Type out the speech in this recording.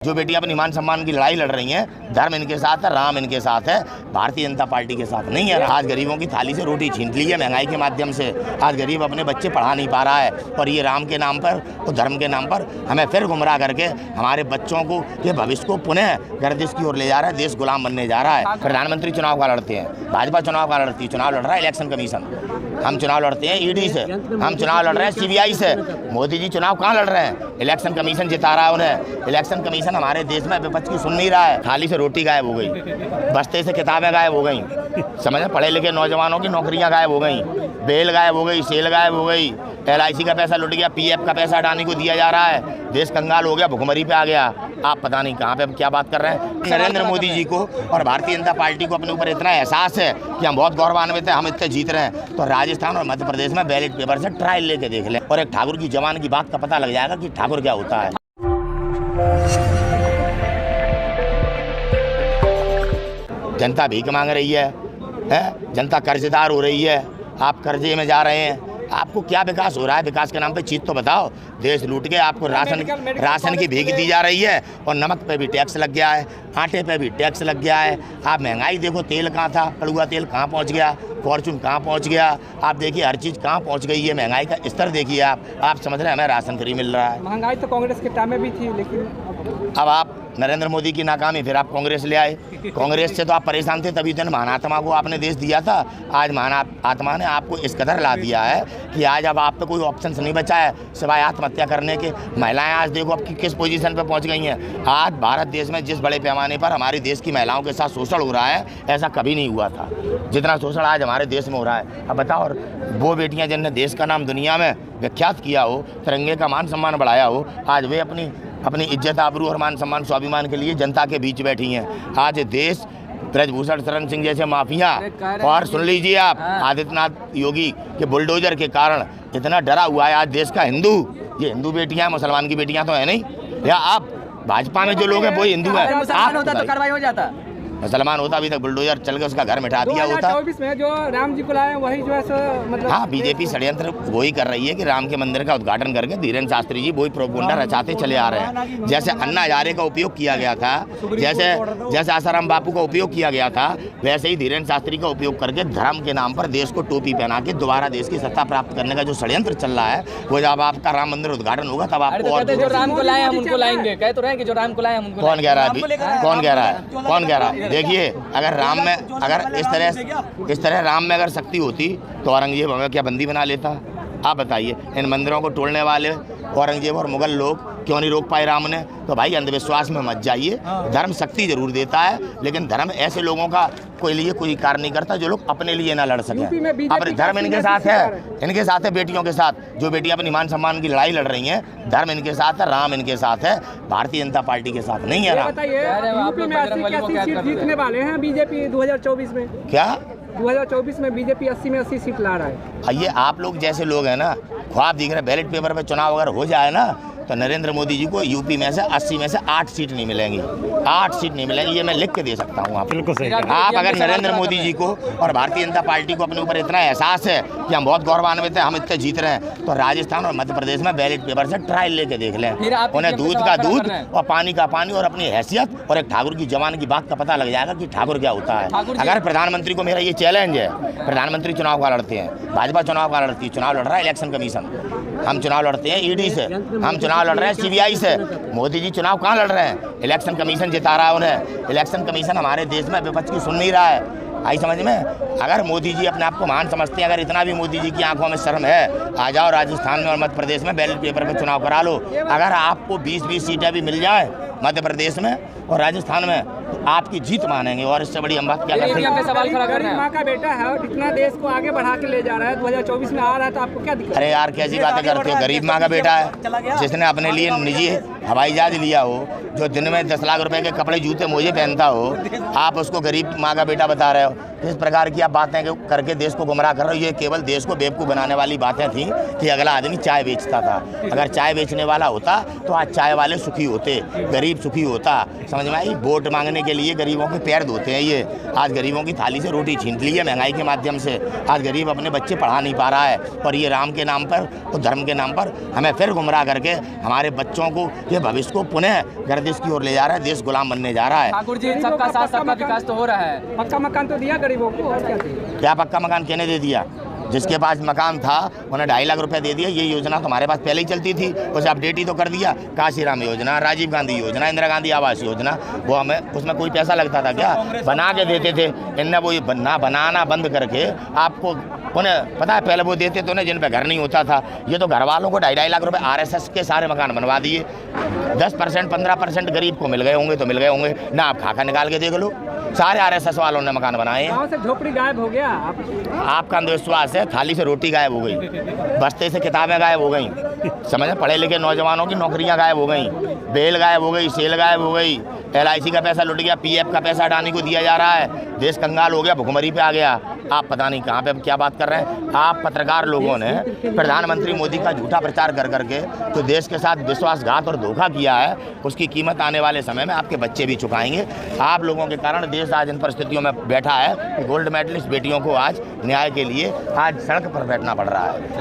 जो बेटियां अपनी मान सम्मान की लड़ाई लड़ रही हैं, धर्म इनके साथ है, राम इनके साथ है, भारतीय जनता पार्टी के साथ नहीं है। आज गरीबों की थाली से रोटी छीन ली है महंगाई के माध्यम से। आज गरीब अपने बच्चे पढ़ा नहीं पा रहा है और ये राम के नाम पर और धर्म के नाम पर हमें फिर गुमराह करके हमारे बच्चों को के भविष्य को पुनः गर्दिश की ओर ले जा रहा है, देश गुलाम बनने जा रहा है। प्रधानमंत्री चुनाव का लड़ते हैं, भाजपा चुनाव का लड़ती है, चुनाव लड़ रहा है इलेक्शन कमीशन। हम चुनाव लड़ते हैं ईडी से, हम चुनाव लड़ रहे हैं सीबीआई से। मोदी जी चुनाव कहाँ लड़ रहे हैं? इलेक्शन कमीशन जिता रहा है उन्हें। इलेक्शन कमीशन हमारे देश में विपक्ष की सुन नहीं रहा है। थाली से रोटी गायब हो गई, बस्ते से किताबें गायब हो गई, समझ पढ़े लिखे नौजवानों की नौकरियां गायब हो गई, बेल गायब हो गई, सेल गायब हो गई, LIC का पैसा लुट गया, PF का पैसा अडानी को दिया जा रहा है, देश कंगाल हो गया, भुखमरी पे आ गया। आप पता नहीं कहाँ पे क्या बात कर रहे हैं। नरेंद्र मोदी जी को और भारतीय जनता पार्टी को अपने ऊपर इतना एहसास है कि हम बहुत गौरवान्वित हैं, हम इतने जीत रहे हैं, तो राजस्थान और मध्य प्रदेश में बैलेट पेपर से ट्रायल लेके देख लें और एक ठाकुर की जवान की बात का पता लग जाएगा कि ठाकुर क्या होता है। जनता भीख मांग रही है, जनता कर्जदार हो रही है, आप कर्जे में जा रहे हैं। आपको क्या विकास हो रहा है? विकास के नाम पे चीज तो बताओ। देश लूट के आपको राशन की भीख दी जा रही है और नमक पे भी टैक्स लग गया है, आटे पे भी टैक्स लग गया है। आप महंगाई देखो, तेल कहाँ था, कड़ुआ तेल कहाँ पहुँच गया, फॉर्चून कहाँ पहुँच गया। आप देखिए हर चीज़ कहाँ पहुँच गई है। महंगाई का स्तर देखिए आप समझ रहे हैं हमें राशन फ्री मिल रहा है। महंगाई तो कांग्रेस के टाइम में भी थी, लेकिन अब आप नरेंद्र मोदी की नाकामी, फिर आप कांग्रेस ले आए। कांग्रेस से तो आप परेशान थे, तभी तो महानात्मा को आपने देश दिया था। आज महानात्मा ने आपको इस कदर ला दिया है कि आज अब आप पे कोई ऑप्शन नहीं बचा है सिवाय आत्महत्या करने के। महिलाएं आज देखो अब किस पोजीशन पे पहुंच गई हैं। आज भारत देश में जिस बड़े पैमाने पर हमारे देश की महिलाओं के साथ शोषण हो रहा है, ऐसा कभी नहीं हुआ था जितना शोषण आज हमारे देश में हो रहा है। अब बताओ, और वो बेटियाँ जिनने देश का नाम दुनिया में विख्यात किया हो, तिरंगे का मान सम्मान बढ़ाया हो, आज वे अपनी इज्जत आबरू और मान सम्मान स्वाभिमान के लिए जनता के बीच बैठी हैं। आज देश ब्रजभूषण शरण सिंह जैसे माफिया और सुन लीजिए आप आदित्यनाथ योगी के बुलडोजर के कारण इतना डरा हुआ है आज देश का हिंदू। ये हिंदू बेटियां, मुसलमान की बेटियां तो है नहीं। या आप भाजपा में जो लोग हैं वो हिंदू है। मुसलमान होता तो कार्रवाई हो जाता, मुसलमान होता अभी तक बुलडोजर चल के उसका घर मिटा दिया होता। 2024 में जो राम जी को लाए वही जो है मतलब हाँ, बीजेपी षड्यंत्र वही कर रही है कि राम के मंदिर का उद्घाटन करके धीरेन्द्र शास्त्री जी वही प्रोपोगंडा रचाते चले आ रहे हैं। जैसे अन्ना हजारे का उपयोग किया गया था, जैसे आसाराम बापू का उपयोग किया गया था, वैसे ही धीरेन्द्र शास्त्री का उपयोग करके धर्म के नाम पर देश को टोपी पहना के दोबारा देश की सत्ता प्राप्त करने का जो षड्यंत्र चल रहा है, वो जब आपका राम मंदिर उद्घाटन होगा तब आपको और जो राम को लाए हम उनको लाएंगे, कह तो रहे हैं कि जो राम को लाए हम उनको। कौन कह रहा है? कौन कह रहा है? देखिए, अगर राम में अगर इस तरह राम में अगर शक्ति होती तो औरंगजेब हमें क्या बंदी बना लेता? आप बताइए। इन मंदिरों को तोड़ने वाले औरंगजेब और मुगल लोग क्यों नहीं रोक पाए राम ने? तो भाई अंधविश्वास में मत जाइए। धर्म शक्ति जरूर देता है, लेकिन धर्म ऐसे लोगों का कोई लिए कोई कार्य नहीं करता जो लोग अपने लिए ना लड़ सकें। अपने धर्म इनके साथ है, बेटियों के साथ। जो बेटियां अपनी मान सम्मान की लड़ाई लड़ रही हैं, धर्म इनके साथ है, राम इनके साथ है, भारतीय जनता पार्टी के साथ नहीं है राम। यूपी में 80 सीट जीतने वाले हैं बीजेपी 2024 में। क्या 2024 में बीजेपी 80 में 80 सीट ला रहा है? ये आप लोग जैसे लोग हैं ना, ख्वाब दिख रहे। बैलेट पेपर पे चुनाव अगर हो जाए ना तो नरेंद्र मोदी जी को यूपी में से 80 में से 8 सीट नहीं मिलेंगी। 8 सीट नहीं मिलेंगी, ये मैं लिख के दे सकता हूँ। आप बिल्कुल सही। आप अगर नरेंद्र मोदी जी को और भारतीय जनता पार्टी को अपने ऊपर इतना एहसास है कि हम बहुत गौरवान्वित हैं, हम इतने जीत रहे हैं, तो राजस्थान और मध्य प्रदेश में बैलेट पेपर से ट्रायल लेके देख लें। उन्हें दूध का दूध और पानी का पानी और अपनी हैसियत और एक ठाकुर की जवान की बात का पता लग जाएगा कि ठाकुर क्या होता है। अगर प्रधानमंत्री को मेरा ये चैलेंज है, प्रधानमंत्री चुनाव का लड़ते हैं, भाजपा चुनाव का लड़ती है, चुनाव लड़ रहा है इलेक्शन कमीशन। हम चुनाव लड़ते हैं ईडी से, हम चुनाव लड़ रहे हैं CBI से। मोदी जी चुनाव कहाँ लड़ रहे हैं? इलेक्शन कमीशन जिता रहा है उन्हें। इलेक्शन कमीशन हमारे देश में विपक्ष की सुन नहीं रहा है। आई समझ में? अगर मोदी जी अपने आप को महान समझते हैं, अगर इतना भी मोदी जी की आंखों में शर्म है, आ जाओ राजस्थान में और मध्य प्रदेश में बैलेट पेपर पर चुनाव करा लो। अगर आपको 20-20 सीटें भी मिल जाए मध्य प्रदेश में और राजस्थान में, तो आपकी जीत मानेंगे। और इससे बड़ी हम बात क्या कर सकते हैं? सवाल खड़ा कर रहे हैं। माँ का बेटा है और इतना देश को आगे बढ़ा के ले जा रहा है, 2024 में आ रहा है, तो आपको क्या दिक्कत? अरे यार, कैसी बातें करते हो? गरीब माँ का बेटा है जिसने अपने लिए निजी हवाई जहाज लिया हो, जो दिन में 10 लाख रुपए के कपड़े जूते मोजे पहनता हो, आप उसको गरीब माँ का बेटा बता रहे हो? इस प्रकार की आप बातें करके देश को गुमराह कर रहे हो। ये केवल देश को बेवकूफ़ बनाने वाली बातें थी कि अगला आदमी चाय बेचता था। अगर चाय बेचने वाला होता तो आज चाय वाले सुखी होते, गरीब सुखी होता। समझ में आई? वोट मांगने के लिए गरीबों के पैर धोते हैं ये। आज गरीबों की थाली से रोटी छीन ली है महंगाई के माध्यम से। आज गरीब अपने बच्चे पढ़ा नहीं पा रहा है और ये राम के नाम पर तो धर्म के नाम पर हमें फिर गुमराह करके हमारे बच्चों को, ये भविष्य को पुनः गर्दिश की ओर ले जा रहा है। देश गुलाम बनने जा रहा है। ठाकुर जी, सबका साथ सबका विकास तो हो रहा है। पक्का मकान तो दिया गरीबों को, और क्या चाहिए? क्या पक्का मकान कहने दे दिया? जिसके पास मकान था उन्हें 2.5 लाख रुपए दे दिया। ये योजना तो हमारे पास पहले ही चलती थी, उसे अपडेट ही तो कर दिया। काशीराम योजना, राजीव गांधी योजना, इंदिरा गांधी आवास योजना, वो हमें उसमें कोई पैसा लगता था क्या? बना के देते थे। इनने वो बनाना बंद करके आपको उन्हें पता है, पहले वो देते तो उन्हें जिन पे घर नहीं होता था। ये तो घर वालों को 2.5 लाख रुपए RSS के सारे मकान बनवा दिए। 10% 15% गरीब को मिल गए होंगे तो मिल गए होंगे ना। आप खाका निकाल के देख लो, सारे RSS वालों ने मकान बनाए हैं। गाँव से झोपड़ी गायब हो गया। आपका अंधविश्वास है। थाली से रोटी गायब हो गई, बस्ते से किताबें गायब हो गई, समझ, पढ़े लिखे नौजवानों की नौकरियां गायब हो गई, बेल गायब हो गई, सेल गायब हो गई, LIC का पैसा लुट गया, PF का पैसा अडानी को दिया जा रहा है। देश कंगाल हो गया, भुखमरी पे आ गया। आप पता नहीं कहाँ पे क्या बात कर रहे हैं। आप पत्रकार लोगों ने प्रधानमंत्री मोदी का झूठा प्रचार कर करके तो देश के साथ विश्वासघात और धोखा किया है। उसकी कीमत आने वाले समय में आपके बच्चे भी चुकाएंगे। आप लोगों के कारण देश आज इन परिस्थितियों में बैठा है कि गोल्ड मेडलिस्ट बेटियों को आज न्याय के लिए आज सड़क पर बैठना पड़ रहा है।